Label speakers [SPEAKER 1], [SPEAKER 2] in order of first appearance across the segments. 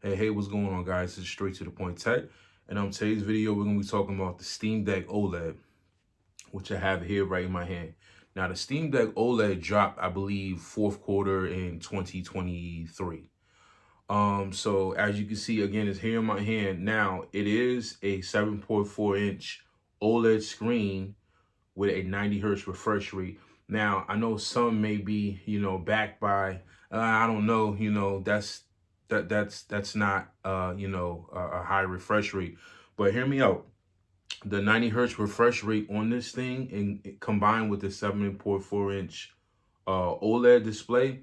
[SPEAKER 1] Hey, what's going on, guys? This is Straight to the Point Tech. And on today's video, we're going to be talking about the Steam Deck OLED, which I have here right in my hand. Now, the Steam Deck OLED dropped, I believe, fourth quarter in 2023. So as you can see, again, it's here in my hand. Now, it is a 7.4-inch OLED screen with a 90 hertz refresh rate. Now, I know some may be, backed by, I don't know, that's not, a high refresh rate. But hear me out. The 90 hertz refresh rate on this thing, and combined with the 7.4-inch OLED display,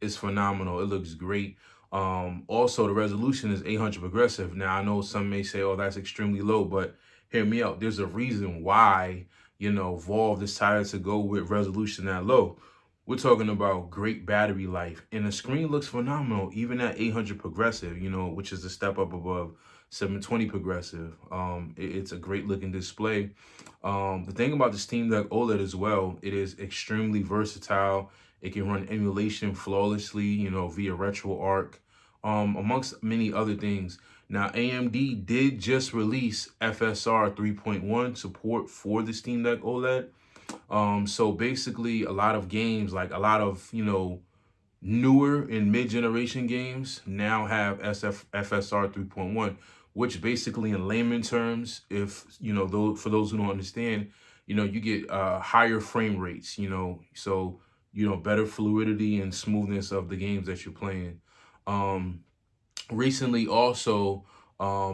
[SPEAKER 1] is phenomenal. It looks great. Also, the resolution is 800 progressive. Now, I know some may say, oh, that's extremely low, but hear me out. There's a reason why, Valve decided to go with resolution that low. We're talking about great battery life, and the screen looks phenomenal, even at 800 progressive, which is a step up above 720 progressive. It's a great looking display. The thing about the Steam Deck OLED as well, it is extremely versatile. It can run emulation flawlessly, via RetroArch, amongst many other things. Now, AMD did just release FSR 3.1 support for the Steam Deck OLED. So basically, a lot of games, like a lot of, newer and mid-generation games now have FSR 3.1, which basically in layman terms, if, for those who don't understand, you get higher frame rates, so, better fluidity and smoothness of the games that you're playing. Um, Recently also,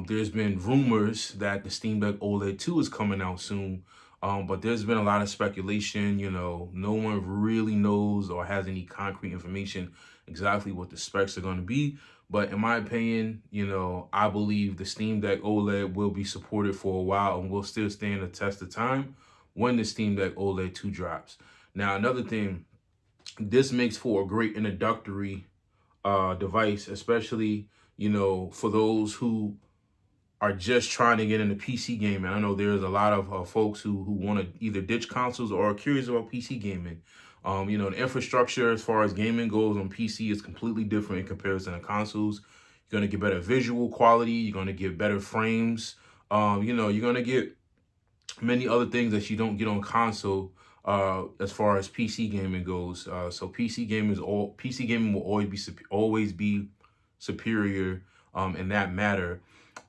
[SPEAKER 1] there's been rumors that the Steam Deck OLED 2 is coming out soon. But there's been a lot of speculation, no one really knows or has any concrete information exactly what the specs are going to be. But in my opinion, I believe the Steam Deck OLED will be supported for a while and will still stand the test of time when the Steam Deck OLED 2 drops. Now, another thing, this makes for a great introductory device, especially, for those who are just trying to get into PC gaming. I know there's a lot of folks who want to either ditch consoles or are curious about PC gaming. The infrastructure as far as gaming goes on PC is completely different in comparison to consoles. You're going to get better visual quality. You're going to get better frames. You're going to get many other things that you don't get on console as far as PC gaming goes. So PC gaming will always be superior in that matter.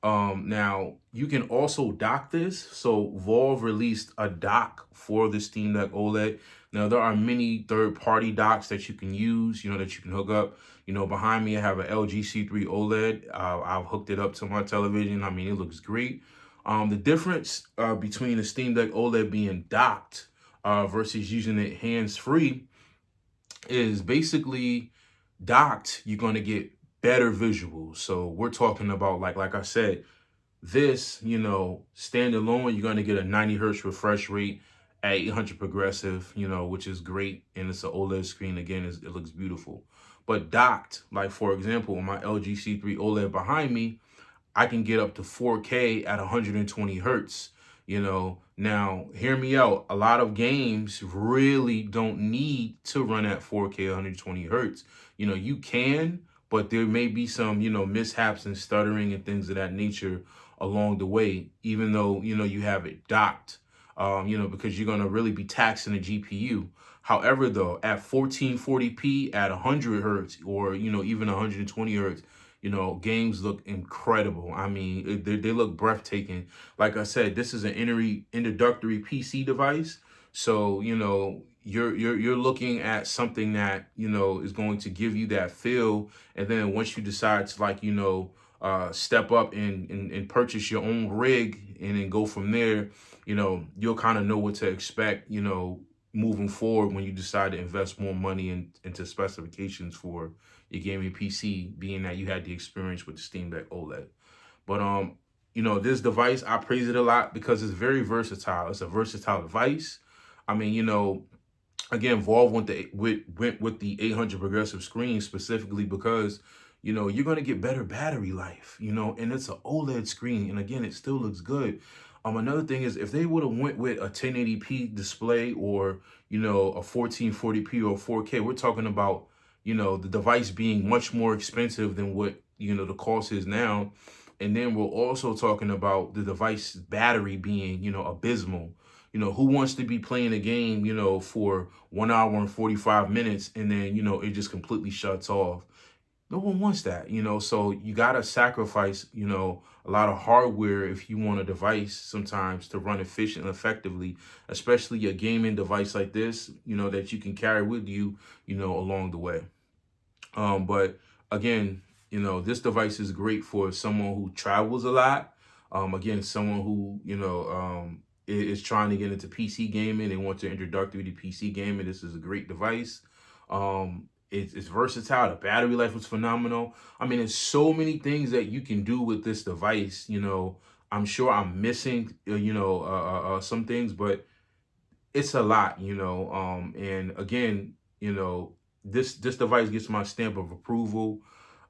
[SPEAKER 1] Now you can also dock this. So Valve released a dock for the Steam Deck OLED. Now there are many third-party docks that you can use, that you can hook up. Behind me I have an LG C3 OLED. I've hooked it up to my television. I mean, it looks great. The difference between the Steam Deck OLED being docked versus using it hands-free is basically docked, you're going to get better visuals. So we're talking about, like I said, this, standalone, you're going to get a 90 hertz refresh rate at 800 progressive, which is great. And it's an OLED screen. Again, it looks beautiful. But docked, like for example, on my LG C3 OLED behind me, I can get up to 4K at 120 hertz. Now hear me out. A lot of games really don't need to run at 4K 120 hertz. You can, but there may be some, mishaps and stuttering and things of that nature along the way, even though, you have it docked, because you're going to really be taxing the GPU. However, though, at 1440p at 100 hertz or, even 120 hertz, games look incredible. I mean, they look breathtaking. Like I said, this is an introductory PC device. So, you're looking at something that, is going to give you that feel. And then once you decide to step up and purchase your own rig and then go from there, you'll kind of know what to expect, moving forward when you decide to invest more money into specifications for your gaming PC, being that you had the experience with the Steam Deck OLED. But this device, I praise it a lot because it's very versatile. It's a versatile device. I mean, again, Valve went with the 800 progressive screen specifically because you're going to get better battery life, and it's an OLED screen. And again, it still looks good. Another thing is if they would have went with a 1080p display or, a 1440p or 4K, we're talking about, the device being much more expensive than what the cost is now. And then we're also talking about the device battery being, abysmal. Who wants to be playing a game, for 1 hour and 45 minutes and then, it just completely shuts off? No one wants that, so you got to sacrifice, a lot of hardware if you want a device sometimes to run efficient and effectively, especially a gaming device like this, that you can carry with you, along the way. But again, this device is great for someone who travels a lot. Again, someone who, is trying to get into PC gaming. They want to introductory to PC gaming. This is a great device. It's versatile. The battery life was phenomenal. I mean, there's so many things that you can do with this device. I'm sure I'm missing, some things, but it's a lot, and again, this device gets my stamp of approval.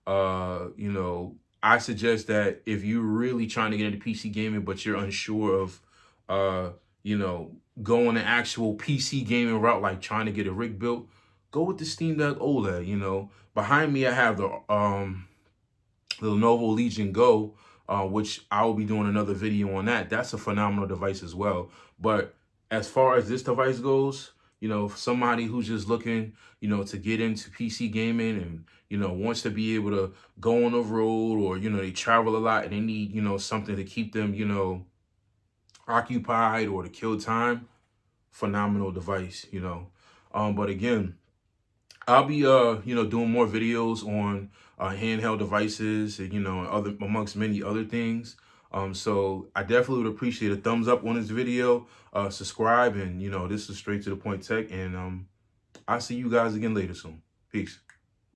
[SPEAKER 1] I suggest that if you're really trying to get into PC gaming, but you're unsure of, uh, you know, going the actual PC gaming route, like trying to get a rig built, go with the Steam Deck OLED. Behind me, I have the Lenovo Legion Go, which I will be doing another video on that. That's a phenomenal device as well. But as far as this device goes, for somebody who's just looking, to get into PC gaming and, wants to be able to go on the road, or, they travel a lot and they need, something to keep them, occupied or to kill time, phenomenal device. But again, I'll be doing more videos on handheld devices, and other amongst many other things. So I definitely would appreciate a thumbs up on this video, subscribe, and this is Straight to the Point Tech, and I'll see you guys again later soon. Peace.